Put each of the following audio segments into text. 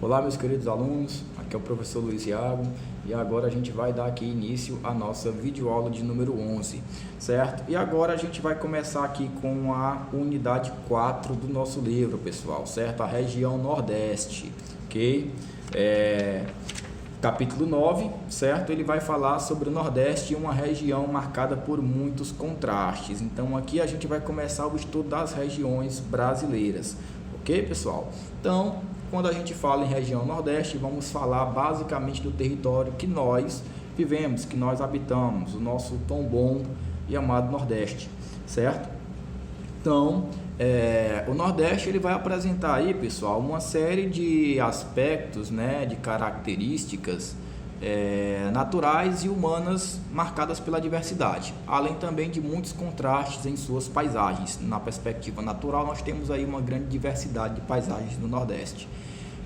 Olá, meus queridos alunos, aqui é o professor Luiz Iago e agora a gente vai dar aqui início à nossa videoaula de número 11, certo? E agora a gente vai começar aqui com a unidade 4 do nosso livro, pessoal, certo? A região Nordeste, ok? Capítulo 9, certo? Ele vai falar sobre o Nordeste, uma região marcada por muitos contrastes. Então aqui a gente vai começar o estudo das regiões brasileiras, ok, pessoal? Então, quando a gente fala em região Nordeste, vamos falar basicamente do território que nós vivemos, que nós habitamos, o nosso tão bom e amado Nordeste, certo? Então, o Nordeste ele vai apresentar aí, pessoal, uma série de aspectos, né, de características naturais e humanas marcadas pela diversidade, além também de muitos contrastes em suas paisagens. Na perspectiva natural, nós temos aí uma grande diversidade de paisagens no Nordeste.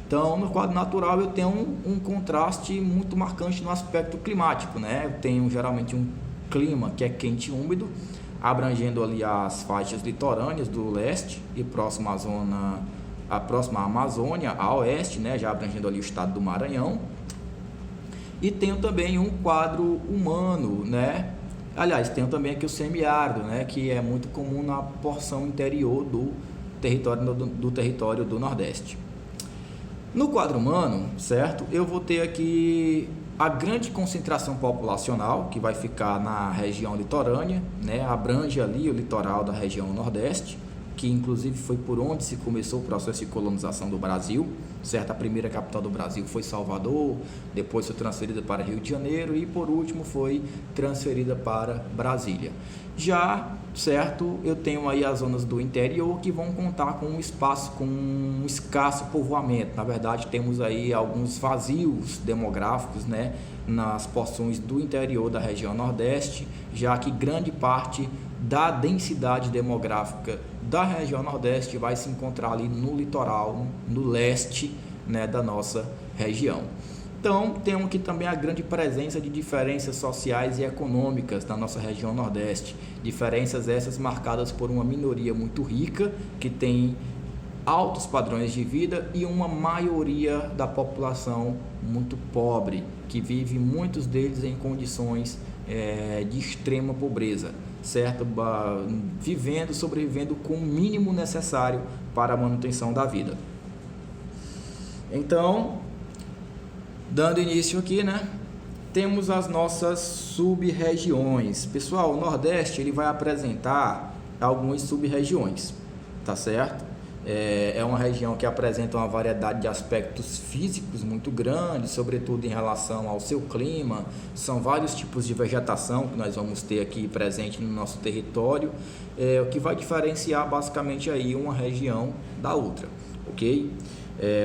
Então, no quadro natural, eu tenho um contraste muito marcante no aspecto climático, né? Eu tenho geralmente um clima que é quente e úmido, abrangendo ali as faixas litorâneas do leste e próxima à Amazônia, a oeste, né? Já abrangendo ali o estado do Maranhão. E tenho também um quadro humano, né? Aliás, tenho também aqui o semiárido, né? Que é muito comum na porção interior do território do Nordeste. No quadro humano, certo? Eu vou ter aqui a grande concentração populacional, que vai ficar na região litorânea, né? Abrange ali o litoral da região Nordeste, que inclusive foi por onde se começou o processo de colonização do Brasil, certo? A primeira capital do Brasil foi Salvador, depois foi transferida para Rio de Janeiro e por último foi transferida para Brasília. Já, certo, eu tenho aí as zonas do interior que vão contar com um escasso povoamento. Na verdade, temos aí alguns vazios demográficos, né, nas porções do interior da região Nordeste, já que grande parte da densidade demográfica da região Nordeste vai se encontrar ali no litoral, no leste, né, da nossa região. Então, temos aqui também a grande presença de diferenças sociais e econômicas na nossa região Nordeste. Diferenças essas marcadas por uma minoria muito rica, que tem altos padrões de vida, e uma maioria da população muito pobre, que vive, muitos deles, em condições de extrema pobreza, certo? Sobrevivendo com o mínimo necessário para a manutenção da vida. Então, dando início aqui, né? Temos as nossas sub-regiões. Pessoal, o Nordeste ele vai apresentar algumas sub-regiões, tá certo? É uma região que apresenta uma variedade de aspectos físicos muito grande, sobretudo em relação ao seu clima. São vários tipos de vegetação que nós vamos ter aqui presente no nosso território, o que vai diferenciar basicamente aí uma região da outra, ok?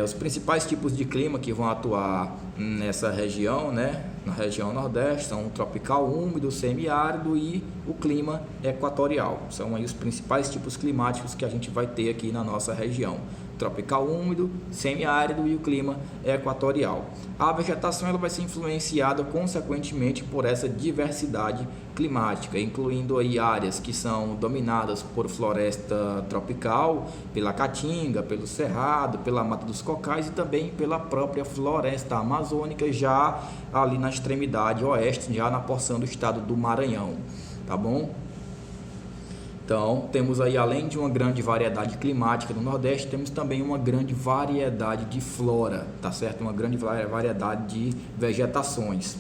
Os principais tipos de clima que vão atuar nessa região, né, na região Nordeste, são o tropical úmido, semiárido e o clima equatorial. São aí os principais tipos climáticos que a gente vai ter aqui na nossa região: tropical úmido, semiárido e o clima equatorial. A vegetação ela vai ser influenciada consequentemente por essa diversidade climática, incluindo aí áreas que são dominadas por floresta tropical, pela caatinga, pelo cerrado, pela mata dos cocais e também pela própria floresta amazônica, já ali na extremidade oeste, já na porção do estado do Maranhão, tá bom? Então, temos aí, além de uma grande variedade climática no Nordeste, temos também uma grande variedade de flora, tá certo? Uma grande variedade de vegetações.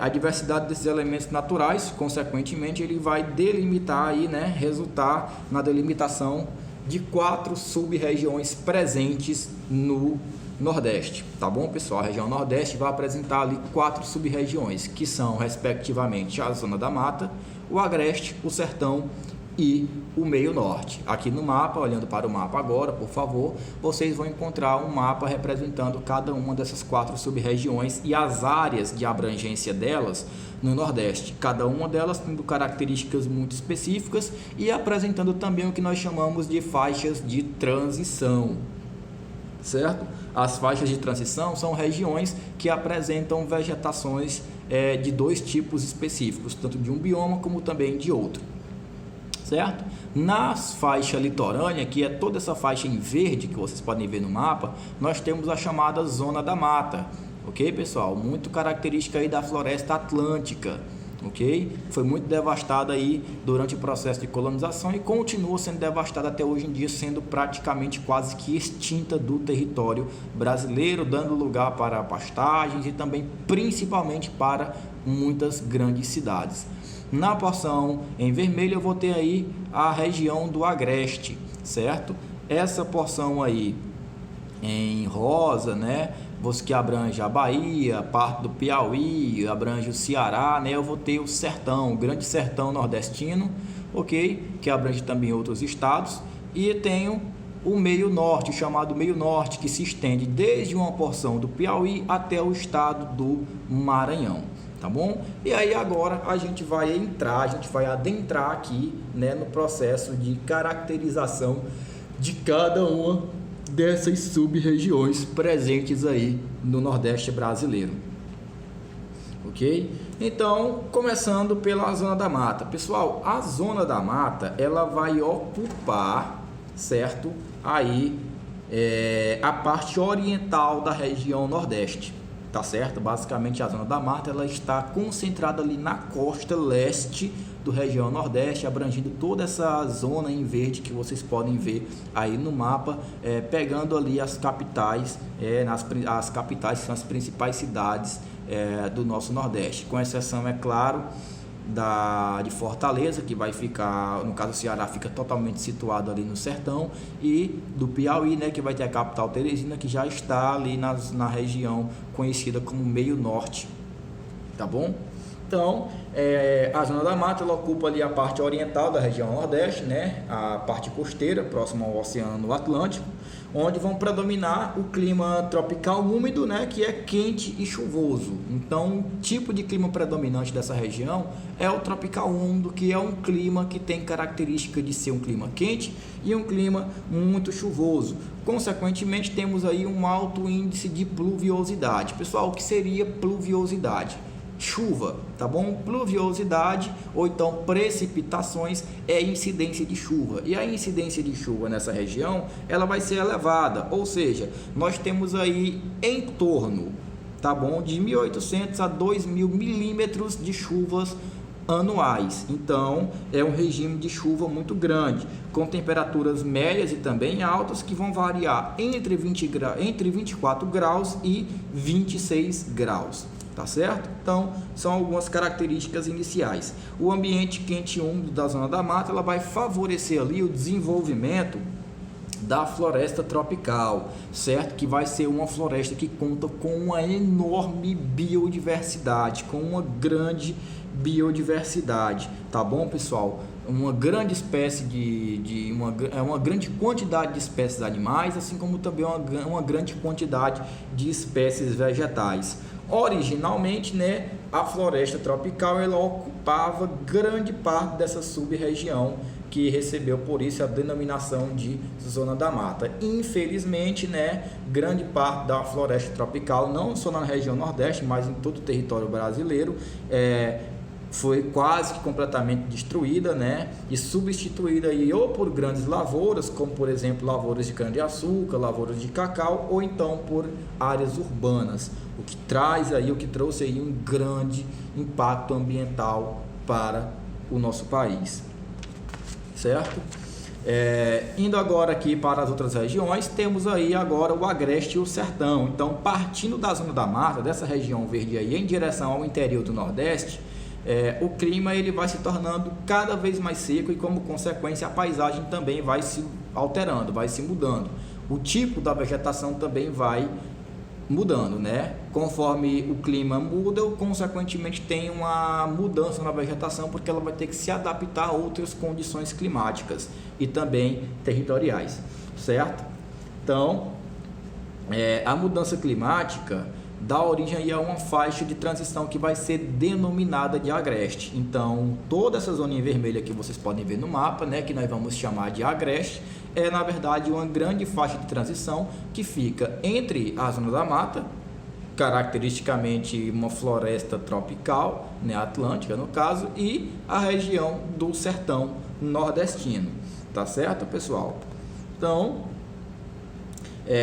A diversidade desses elementos naturais, consequentemente, ele vai delimitar aí, né, resultar na delimitação de 4 sub-regiões presentes no Nordeste, tá bom, pessoal? A região Nordeste vai apresentar ali 4 sub-regiões, que são, respectivamente, a Zona da Mata, o Agreste, o Sertão e o Meio Norte. Aqui no mapa, olhando para o mapa agora, por favor, vocês vão encontrar um mapa representando cada uma dessas 4 sub-regiões e as áreas de abrangência delas no Nordeste. Cada uma delas tendo características muito específicas e apresentando também o que nós chamamos de faixas de transição, certo? As faixas de transição são regiões que apresentam vegetações de 2 tipos específicos, tanto de um bioma como também de outro, certo? Na faixa litorânea, que é toda essa faixa em verde que vocês podem ver no mapa, nós temos a chamada Zona da Mata, ok, pessoal? Muito característica aí da floresta atlântica, ok? Foi muito devastada aí durante o processo de colonização e continua sendo devastada até hoje em dia, sendo praticamente quase que extinta do território brasileiro, dando lugar para pastagens e também principalmente para muitas grandes cidades. Na porção em vermelho eu vou ter aí a região do Agreste, certo? Essa porção aí em rosa, né, que abrange a Bahia, parte do Piauí, abrange o Ceará, né, eu vou ter o sertão, o grande sertão nordestino, ok? Que abrange também outros estados, e tenho o meio norte, chamado meio norte, que se estende desde uma porção do Piauí até o estado do Maranhão. Tá bom? E aí agora a gente vai adentrar aqui, né, no processo de caracterização de cada uma dessas sub-regiões presentes aí no Nordeste brasileiro. Ok? Então, começando pela Zona da Mata. Pessoal, a Zona da Mata, ela vai ocupar, certo? Aí, a parte oriental da região Nordeste. Tá certo? Basicamente a Zona da Mata ela está concentrada ali na costa leste do região Nordeste, abrangindo toda essa zona em verde que vocês podem ver aí no mapa, pegando ali as capitais, as capitais que são as principais cidades do nosso Nordeste, com exceção, é claro, de Fortaleza, que vai ficar, no caso o Ceará fica totalmente situado ali no sertão, e do Piauí, né, que vai ter a capital Teresina, que já está ali na região conhecida como meio norte, tá bom? Então, a Zona da Mata ela ocupa ali a parte oriental da região Nordeste, né, a parte costeira, próxima ao Oceano Atlântico, onde vão predominar o clima tropical úmido, né, que é quente e chuvoso. Então, o tipo de clima predominante dessa região é o tropical úmido, que é um clima que tem característica de ser um clima quente e um clima muito chuvoso. Consequentemente, temos aí um alto índice de pluviosidade. Pessoal, o que seria pluviosidade? Chuva, tá bom? Pluviosidade ou então precipitações é incidência de chuva, e a incidência de chuva nessa região ela vai ser elevada, ou seja, nós temos aí em torno, tá bom, de 1.800 a 2.000 milímetros de chuvas anuais. Então é um regime de chuva muito grande, com temperaturas médias e também altas que vão variar entre 24 graus e 26 graus. Tá certo? Então, são algumas características iniciais. O ambiente quente e úmido da Zona da Mata, ela vai favorecer ali o desenvolvimento da floresta tropical, certo? Que vai ser uma floresta que conta com uma enorme biodiversidade, com uma grande biodiversidade, tá bom, pessoal? Uma grande espécie uma grande quantidade de espécies animais, assim como também uma grande quantidade de espécies vegetais. Originalmente, né, a floresta tropical ela ocupava grande parte dessa sub-região que recebeu por isso a denominação de Zona da Mata. Infelizmente, né, grande parte da floresta tropical, não só na região Nordeste, mas em todo o território brasileiro, foi quase que completamente destruída, né, e substituída aí ou por grandes lavouras, como por exemplo lavouras de cana-de-açúcar, lavouras de cacau, ou então por áreas urbanas, o que trouxe aí um grande impacto ambiental para o nosso país, certo? Indo agora aqui para as outras regiões, temos aí agora o Agreste e o Sertão. Então, partindo da Zona da Mata, dessa região verde aí, em direção ao interior do Nordeste, o clima ele vai se tornando cada vez mais seco e, como consequência, a paisagem também vai se alterando, vai se mudando. O tipo da vegetação também vai mudando, né? Conforme o clima muda, consequentemente tem uma mudança na vegetação, porque ela vai ter que se adaptar a outras condições climáticas e também territoriais, certo? Então, a mudança climática dá origem aí a uma faixa de transição que vai ser denominada de agreste. Então, toda essa zona vermelha que vocês podem ver no mapa, né, que nós vamos chamar de agreste, é na verdade uma grande faixa de transição que fica entre a Zona da Mata, caracteristicamente uma floresta tropical, né, atlântica no caso, e a região do sertão nordestino, tá certo, pessoal? Então,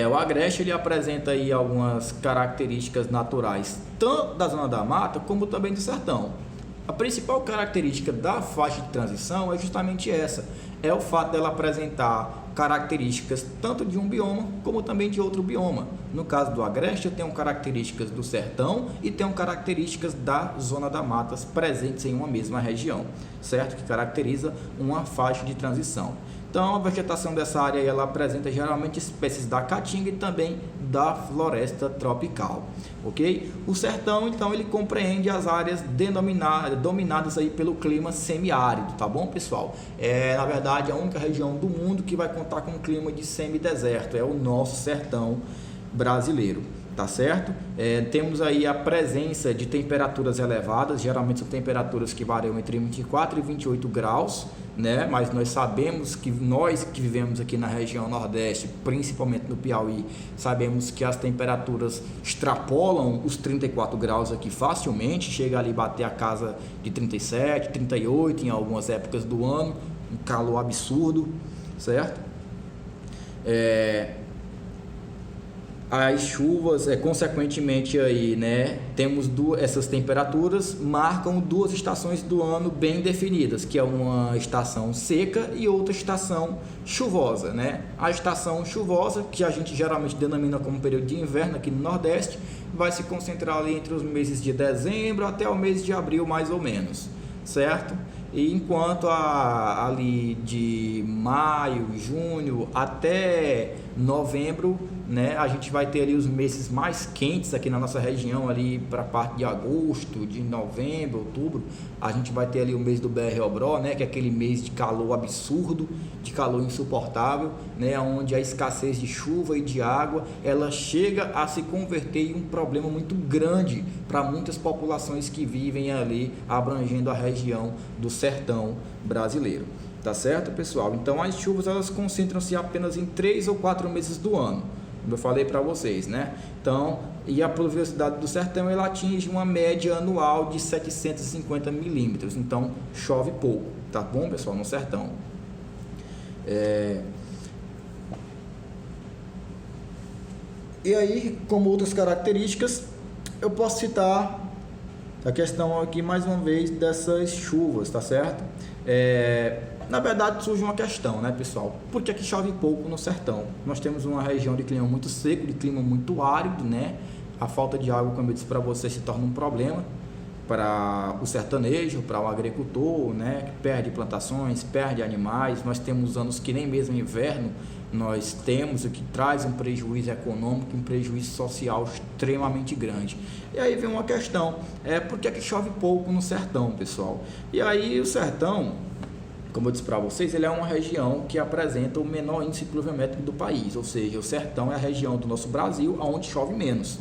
o Agreste ele apresenta aí algumas características naturais, tanto da zona da mata, como também do sertão. A principal característica da faixa de transição é justamente essa, é o fato dela apresentar características tanto de um bioma como também de outro bioma. No caso do Agreste, tem características do sertão e tem características da zona da mata presentes em uma mesma região, certo? Que caracteriza uma faixa de transição. Então, a vegetação dessa área ela apresenta geralmente espécies da caatinga e também da floresta tropical, ok? O sertão, então, ele compreende as áreas dominadas aí pelo clima semiárido, tá bom, pessoal? Na verdade, a única região do mundo que vai contar com um clima de semideserto, é o nosso sertão brasileiro. Tá certo? Temos aí a presença de temperaturas elevadas, geralmente são temperaturas que variam entre 24 e 28 graus, né? Mas nós sabemos que nós que vivemos aqui na região Nordeste, principalmente no Piauí, sabemos que as temperaturas extrapolam os 34 graus aqui facilmente, chega ali bater a casa de 37, 38 em algumas épocas do ano, um calor absurdo, certo? As chuvas, consequentemente aí, né, temos essas temperaturas marcam duas estações do ano bem definidas, que é uma estação seca e outra estação chuvosa, né? A estação chuvosa, que a gente geralmente denomina como período de inverno aqui no Nordeste, vai se concentrar ali entre os meses de dezembro até o mês de abril, mais ou menos, certo? E enquanto ali de maio, junho até novembro, né, a gente vai ter ali os meses mais quentes aqui na nossa região, ali para a parte de agosto, de novembro, outubro, a gente vai ter ali o mês do BR-Obró, né, que é aquele mês de calor absurdo, de calor insuportável, né, onde a escassez de chuva e de água, ela chega a se converter em um problema muito grande para muitas populações que vivem ali, abrangendo a região do sertão brasileiro. Tá certo, pessoal? Então as chuvas elas concentram-se apenas em 3 ou 4 meses do ano, como eu falei para vocês, né? Então, e a pluviosidade do sertão ela atinge uma média anual de 750 milímetros, então chove pouco, tá bom, pessoal, no sertão. E aí, como outras características, eu posso citar a questão aqui mais uma vez dessas chuvas, tá certo? Na verdade surge uma questão, né, pessoal? Por que chove pouco no sertão? Nós temos uma região de clima muito seco, de clima muito árido, né? A falta de água, como eu disse para você, se torna um problema para o sertanejo, para o agricultor, né? Que perde plantações, perde animais. Nós temos anos que nem mesmo inverno nós temos, o que traz um prejuízo econômico, um prejuízo social extremamente grande. E aí vem uma questão, por que chove pouco no sertão, pessoal? E aí o sertão, como eu disse para vocês, ele é uma região que apresenta o menor índice pluviométrico do país, ou seja, o sertão é a região do nosso Brasil onde chove menos,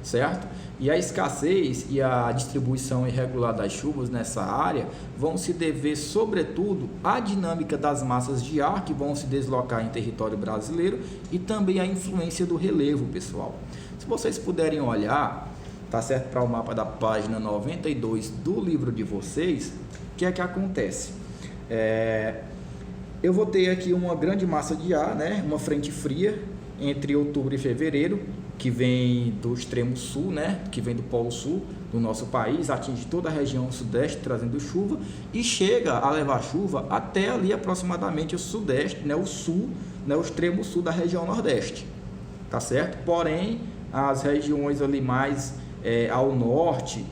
certo? E a escassez e a distribuição irregular das chuvas nessa área vão se dever, sobretudo, à dinâmica das massas de ar que vão se deslocar em território brasileiro e também à influência do relevo, pessoal. Se vocês puderem olhar, tá certo, para o mapa da página 92 do livro de vocês, o que é que acontece? Eu vou ter aqui uma grande massa de ar, né? Uma frente fria entre outubro e fevereiro, que vem do extremo sul, né? Que vem do polo sul do nosso país, atinge toda a região sudeste trazendo chuva e chega a levar chuva até ali aproximadamente o sudeste, né? O sul, né? O extremo sul da região nordeste, tá certo? Porém, as regiões ali mais ao norte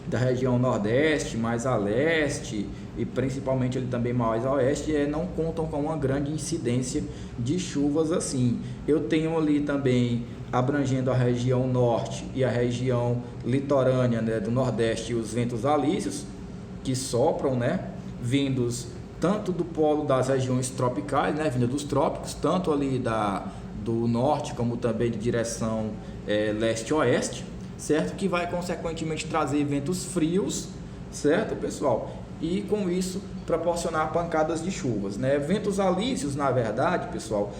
da região nordeste, mais a leste e principalmente ele também mais a oeste, não contam com uma grande incidência de chuvas assim. Eu tenho ali também abrangendo a região norte e a região litorânea, né, do nordeste, os ventos alísios que sopram, né, vindos tanto do polo das regiões tropicais, né, vindo dos trópicos, tanto ali do norte como também de direção leste-oeste, certo? Que vai consequentemente trazer ventos frios, certo, pessoal? E com isso proporcionar pancadas de chuvas, né? Ventos alísios, na verdade, pessoal,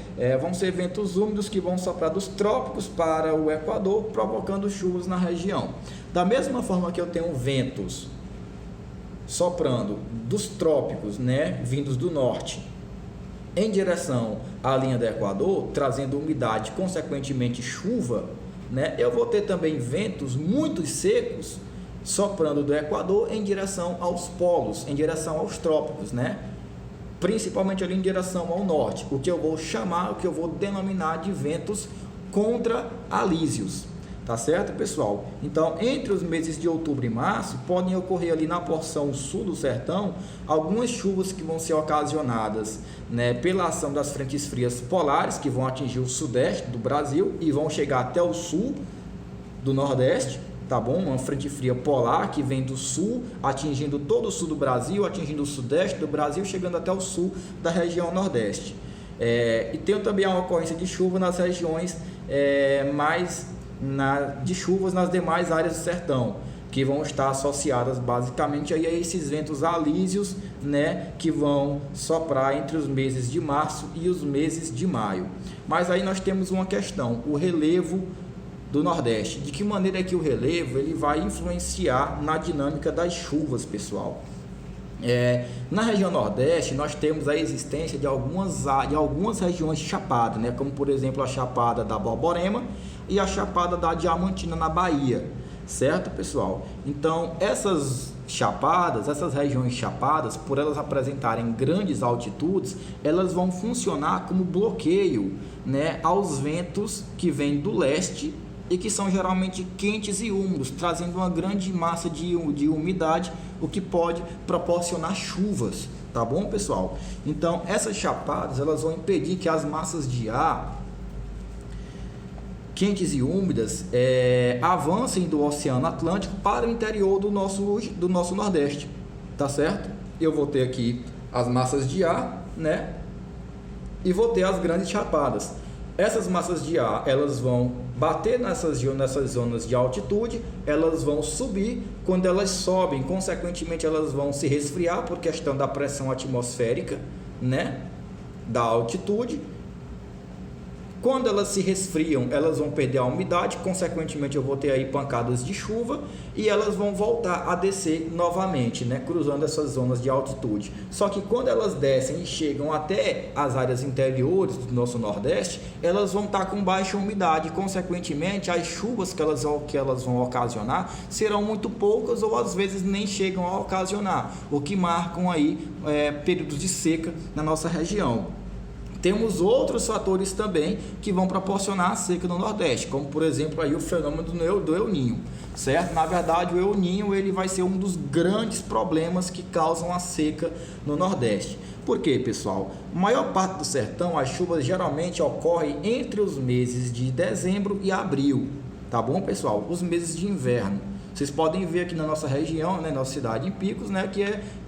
vão ser ventos úmidos que vão soprar dos trópicos para o Equador, provocando chuvas na região. Da mesma forma que eu tenho ventos soprando dos trópicos, né, vindos do norte, em direção à linha do Equador, trazendo umidade, consequentemente chuva, né, eu vou ter também ventos muito secos soprando do Equador em direção aos polos, em direção aos trópicos, né, principalmente ali em direção ao norte, o que eu vou denominar de ventos contra-alísios. Tá certo, pessoal? Então, entre os meses de outubro e março, podem ocorrer ali na porção sul do sertão algumas chuvas que vão ser ocasionadas, né, pela ação das frentes frias polares, que vão atingir o sudeste do Brasil e vão chegar até o sul do Nordeste, tá bom? Uma frente fria polar que vem do sul, atingindo todo o sul do Brasil, atingindo o sudeste do Brasil, chegando até o sul da região Nordeste. E tem também a ocorrência de chuva nas regiões de chuvas nas demais áreas do sertão, que vão estar associadas basicamente aí a esses ventos alísios, né, que vão soprar entre os meses de março e os meses de maio. Mas aí nós temos uma questão, o relevo do Nordeste. De que maneira é que o relevo ele vai influenciar na dinâmica das chuvas, pessoal? Na região Nordeste nós temos a existência de algumas regiões chapadas, né, como por exemplo a Chapada da Borborema e a Chapada da Diamantina na Bahia, certo, pessoal? Então essas regiões chapadas, por elas apresentarem grandes altitudes, elas vão funcionar como bloqueio, né, aos ventos que vêm do leste e que são geralmente quentes e úmidos, trazendo uma grande massa de umidade, o que pode proporcionar chuvas, tá bom, pessoal? Então essas chapadas elas vão impedir que as massas de ar quentes e úmidas avancem do Oceano Atlântico para o interior do nosso Nordeste, tá certo? Eu vou ter aqui as massas de ar, né? E vou ter as grandes chapadas. Essas massas de ar, elas vão bater nessas zonas de altitude, elas vão subir. Quando elas sobem, consequentemente elas vão se resfriar por questão da pressão atmosférica, né, da altitude. Quando elas se resfriam, elas vão perder a umidade, consequentemente eu vou ter aí pancadas de chuva e elas vão voltar a descer novamente, né, cruzando essas zonas de altitude. Só que quando elas descem e chegam até as áreas interiores do nosso Nordeste, elas vão estar com baixa umidade, consequentemente as chuvas que elas vão ocasionar serão muito poucas ou às vezes nem chegam a ocasionar, o que marcam aí períodos de seca na nossa região. Temos outros fatores também que vão proporcionar a seca no Nordeste, como por exemplo aí o fenômeno do El Niño, certo? Na verdade, o El Niño ele vai ser um dos grandes problemas que causam a seca no Nordeste. Por quê, pessoal? A maior parte do sertão, as chuvas geralmente ocorrem entre os meses de dezembro e abril, tá bom, pessoal? Os meses de inverno. Vocês podem ver aqui na nossa região, né, nossa cidade em Picos, né, que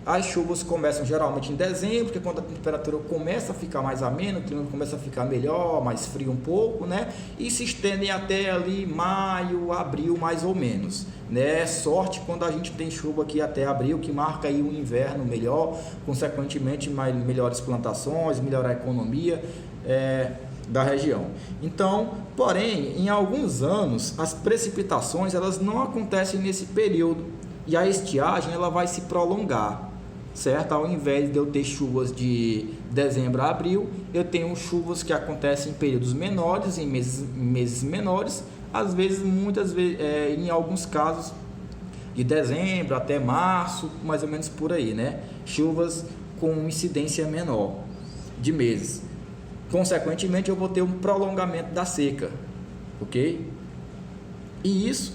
as chuvas começam geralmente em dezembro, que é quando a temperatura começa a ficar mais amena, o clima começa a ficar melhor, mais frio um pouco, né, e se estendem até ali maio, abril mais ou menos, né. Sorte quando a gente tem chuva aqui até abril, que marca aí um inverno melhor, consequentemente melhores plantações, melhor a economia da região. Então, porém, em alguns anos as precipitações elas não acontecem nesse período e a estiagem ela vai se prolongar, certo? Ao invés de eu ter chuvas de dezembro a abril, eu tenho chuvas que acontecem em períodos menores, em meses menores, às vezes, muitas vezes, em alguns casos de dezembro até março, mais ou menos por aí, né? Chuvas com incidência menor de meses. Consequentemente, eu vou ter um prolongamento da seca, ok? E isso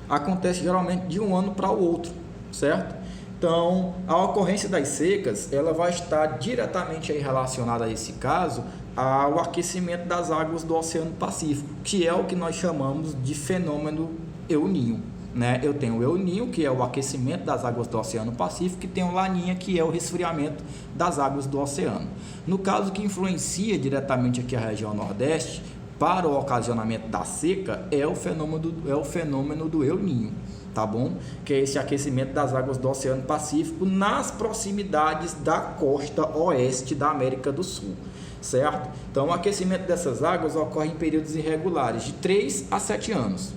acontece geralmente de um ano para o outro, certo? Então, a ocorrência das secas, ela vai estar diretamente aí relacionada a esse caso, ao aquecimento das águas do Oceano Pacífico, que é o que nós chamamos de fenômeno El Niño, né? Eu tenho o El Niño, que é o aquecimento das águas do Oceano Pacífico, e tem o Laninha, que é o resfriamento das águas do oceano. No caso que influencia diretamente aqui a região Nordeste para o ocasionamento da seca é o fenômeno do El Niño, tá bom? Que é esse aquecimento das águas do Oceano Pacífico nas proximidades da costa oeste da América do Sul, certo? Então o aquecimento dessas águas ocorre em períodos irregulares de 3 a 7 anos.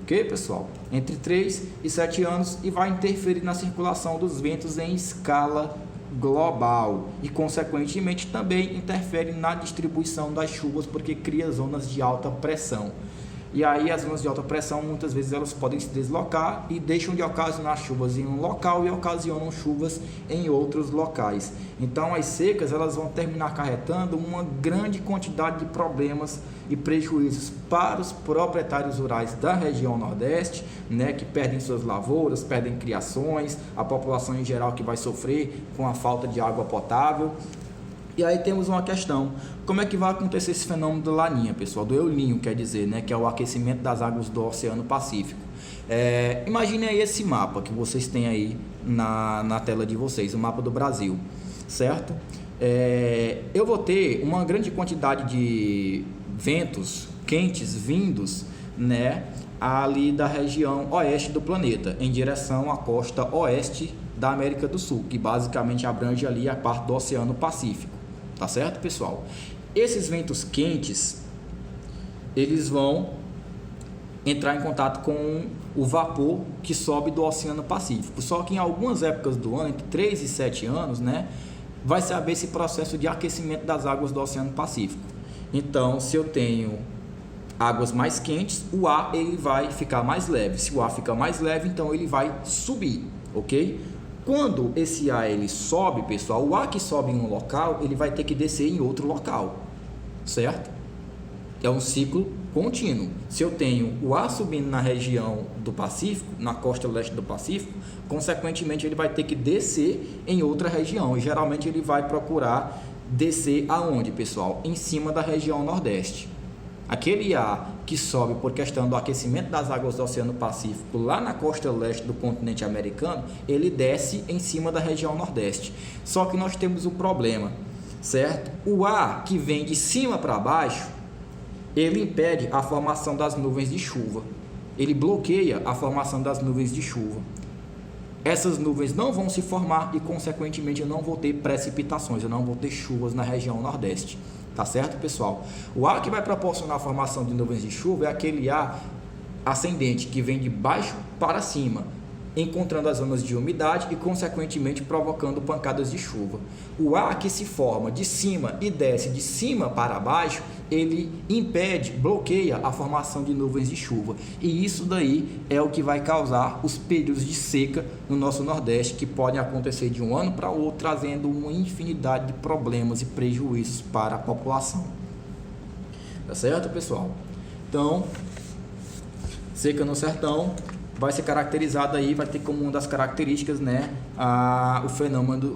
ok, pessoal? Entre 3 e 7 anos e vai interferir na circulação dos ventos em escala global e, consequentemente, também interfere na distribuição das chuvas porque cria zonas de alta pressão. E aí as zonas de alta pressão muitas vezes elas podem se deslocar e deixam de ocasionar chuvas em um local e ocasionam chuvas em outros locais. Então as secas elas vão terminar acarretando uma grande quantidade de problemas e prejuízos para os proprietários rurais da região Nordeste, né, que perdem suas lavouras, perdem criações, a população em geral que vai sofrer com a falta de água potável. E aí temos uma questão, como é que vai acontecer esse fenômeno do Laninha, pessoal? Do El Niño, quer dizer, né? Que é o aquecimento das águas do Oceano Pacífico. Imagine aí esse mapa que vocês têm aí na tela de vocês, o mapa do Brasil, certo? Eu vou ter uma grande quantidade de ventos quentes vindos, né? Ali da região oeste do planeta, em direção à costa oeste da América do Sul, que basicamente abrange ali a parte do Oceano Pacífico. Tá certo, pessoal? Esses ventos quentes, eles vão entrar em contato com o vapor que sobe do Oceano Pacífico. Só que em algumas épocas do ano, entre 3 e 7 anos, né, vai se haver esse processo de aquecimento das águas do Oceano Pacífico. Então, se eu tenho águas mais quentes, o ar ele vai ficar mais leve. Se o ar fica mais leve, então ele vai subir, ok? Quando esse ar ele sobe, pessoal, o ar que sobe em um local, ele vai ter que descer em outro local, certo? É um ciclo contínuo. Se eu tenho o ar subindo na região do Pacífico, na costa leste do Pacífico, consequentemente ele vai ter que descer em outra região. E geralmente ele vai procurar descer aonde, pessoal? Em cima da região Nordeste. Aquele ar que sobe por questão do aquecimento das águas do Oceano Pacífico lá na costa leste do continente americano, ele desce em cima da região Nordeste. Só que nós temos um problema, certo? O ar que vem de cima para baixo, ele impede a formação das nuvens de chuva. Ele bloqueia a formação das nuvens de chuva. Essas nuvens não vão se formar e, consequentemente, eu não vou ter precipitações, eu não vou ter chuvas na região Nordeste. Tá certo, pessoal? O ar que vai proporcionar a formação de nuvens de chuva é aquele ar ascendente que vem de baixo para cima, encontrando as zonas de umidade e, consequentemente, provocando pancadas de chuva. O ar que se forma de cima e desce de cima para baixo, ele impede, bloqueia a formação de nuvens de chuva. E isso daí é o que vai causar os períodos de seca no nosso Nordeste, que podem acontecer de um ano para outro, trazendo uma infinidade de problemas e prejuízos para a população. Tá certo, pessoal? Então, seca no sertão vai ser caracterizado aí, vai ter como uma das características, né, o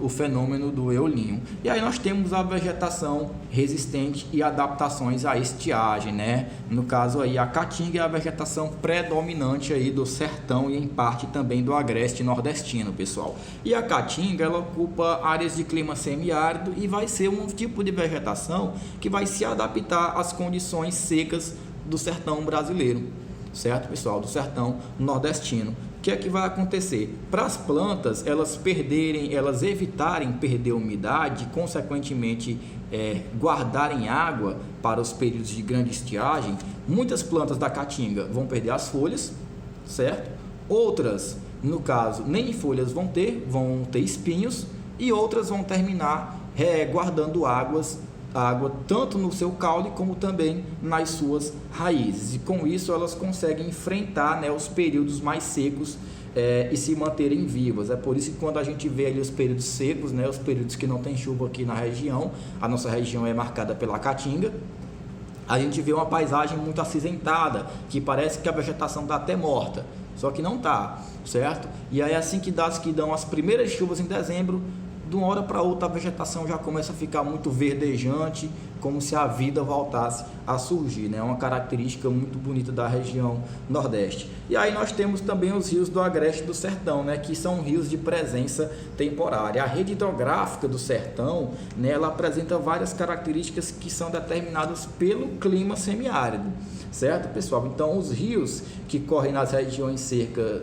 fenômeno do El Niño. E aí nós temos a vegetação resistente e adaptações à estiagem, né? No caso aí a caatinga é a vegetação predominante aí do sertão e em parte também do agreste nordestino, pessoal. E a caatinga ela ocupa áreas de clima semiárido e vai ser um tipo de vegetação que vai se adaptar às condições secas do sertão brasileiro. Certo, pessoal? Do sertão nordestino. O que é que vai acontecer? Para as plantas, elas evitarem perder umidade, consequentemente guardarem água para os períodos de grande estiagem, muitas plantas da caatinga vão perder as folhas, certo? Outras, no caso, nem folhas vão ter espinhos, e outras vão terminar guardando água tanto no seu caule como também nas suas raízes, e com isso elas conseguem enfrentar, né, os períodos mais secos e se manterem vivas. É por isso que quando a gente vê ali os períodos secos, né, os períodos que não tem chuva aqui na região, a nossa região é marcada pela caatinga, a gente vê uma paisagem muito acinzentada, que parece que a vegetação está até morta, só que não está, certo? E aí assim que dão as primeiras chuvas em dezembro, de uma hora para outra a vegetação já começa a ficar muito verdejante, como se a vida voltasse a surgir, né? É uma característica muito bonita da região Nordeste. E aí nós temos também os rios do agreste do sertão, né? Que são rios de presença temporária. A rede hidrográfica do sertão, né? Ela apresenta várias características que são determinadas pelo clima semiárido, certo, pessoal? Então os rios que correm nas regiões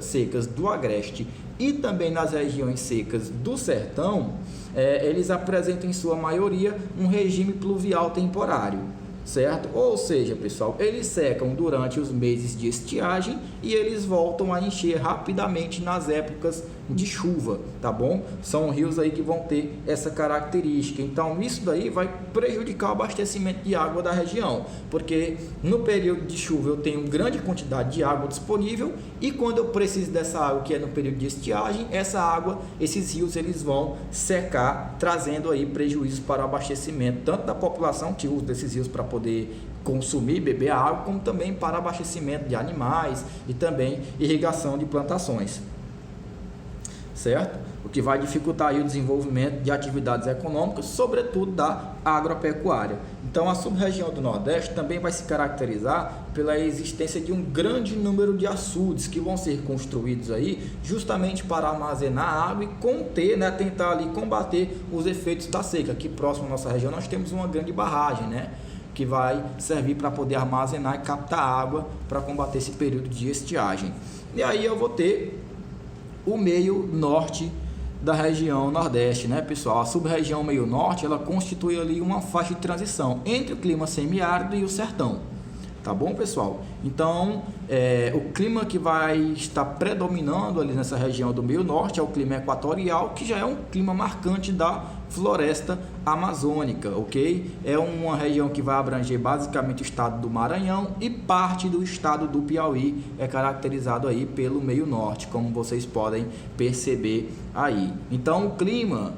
secas do agreste e também nas regiões secas do sertão, eles apresentam em sua maioria um regime pluvial temporário, certo? Ou seja, pessoal, eles secam durante os meses de estiagem e eles voltam a encher rapidamente nas épocas de chuva, tá bom? São rios aí que vão ter essa característica. Então, isso daí vai prejudicar o abastecimento de água da região, porque no período de chuva eu tenho grande quantidade de água disponível e quando eu preciso dessa água, que é no período de estiagem, essa água, esses rios, eles vão secar, trazendo aí prejuízos para o abastecimento, tanto da população que usa desses rios para poder consumir, beber a água, como também para abastecimento de animais e também irrigação de plantações, certo? O que vai dificultar aí o desenvolvimento de atividades econômicas, sobretudo da agropecuária. Então, a sub-região do Nordeste também vai se caracterizar pela existência de um grande número de açudes que vão ser construídos aí justamente para armazenar água e conter, né, tentar ali combater os efeitos da seca. Aqui próximo à nossa região nós temos uma grande barragem, né, que vai servir para poder armazenar e captar água para combater esse período de estiagem. E aí eu vou ter o meio norte da região Nordeste, né, pessoal? A sub-região meio norte, ela constitui ali uma faixa de transição entre o clima semiárido e o sertão, tá bom, pessoal? Então, o clima que vai estar predominando ali nessa região do meio norte é o clima equatorial, que já é um clima marcante da floresta amazônica, ok? É uma região que vai abranger basicamente o estado do Maranhão e parte do estado do Piauí, é caracterizado aí pelo meio norte, como vocês podem perceber aí. Então, o clima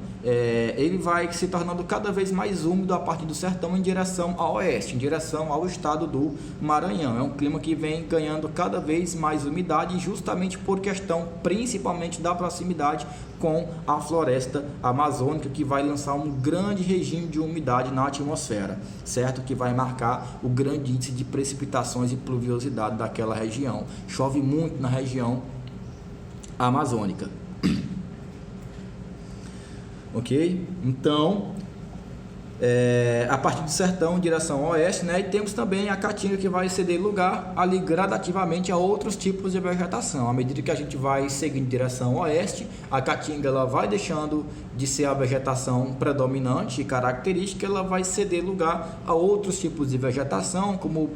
ele vai se tornando cada vez mais úmido a partir do sertão em direção ao oeste, em direção ao estado do Maranhão. É um clima que vem ganhando cada vez mais umidade, justamente por questão principalmente da proximidade com a floresta amazônica, que vai lançar um grande regime de umidade na atmosfera, certo? Que vai marcar o grande índice de precipitações e pluviosidade daquela região. Chove muito na região amazônica. Ok? Então, a partir do sertão em direção ao oeste, né? E temos também a caatinga, que vai ceder lugar ali gradativamente a outros tipos de vegetação. À medida que a gente vai seguindo em direção ao oeste, a caatinga ela vai deixando de ser a vegetação predominante e característica, ela vai ceder lugar a outros tipos de vegetação, como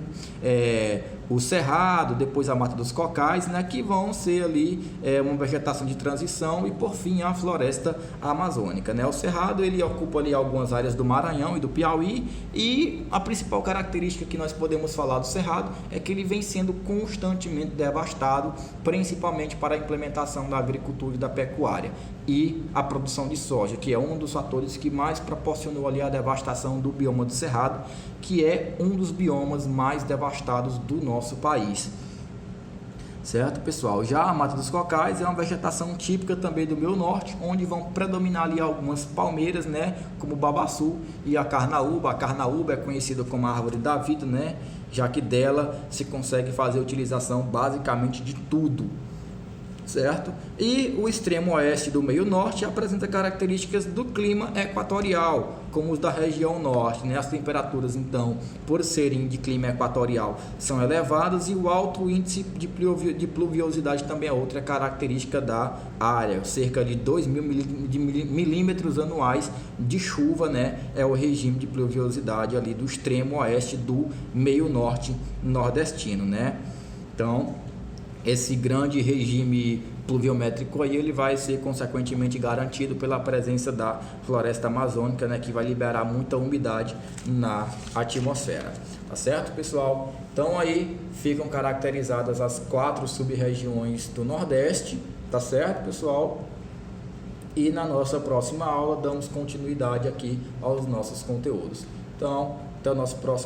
o cerrado, depois a mata dos cocais, né, que vão ser ali uma vegetação de transição, e por fim a floresta amazônica, né? O cerrado ele ocupa ali algumas áreas do Maranhão e do Piauí, e a principal característica que nós podemos falar do cerrado é que ele vem sendo constantemente devastado, principalmente para a implementação da agricultura e da pecuária e a produção de soja, que é um dos fatores que mais proporcionou ali a devastação do bioma do cerrado, que é um dos biomas mais devastados do nosso país. Certo, pessoal? Já a mata dos cocais é uma vegetação típica também do meio norte, onde vão predominar ali algumas palmeiras, né, como o babaçu e a carnaúba. A carnaúba é conhecida como a árvore da vida, né, já que dela se consegue fazer a utilização basicamente de tudo, certo? E o extremo oeste do meio norte apresenta características do clima equatorial, como os da região norte, né? As temperaturas, então, por serem de clima equatorial, são elevadas, e o alto índice de pluviosidade também é outra característica da área. Cerca de 2.000 milímetros anuais de chuva, né? É o regime de pluviosidade ali do extremo oeste do meio norte nordestino, né? Então, esse grande regime pluviométrico aí, ele vai ser consequentemente garantido pela presença da floresta amazônica, né, que vai liberar muita umidade na atmosfera. Tá certo, pessoal? Então aí ficam caracterizadas as 4 sub-regiões do Nordeste, tá certo, pessoal? E na nossa próxima aula damos continuidade aqui aos nossos conteúdos. Então, até o nosso próximo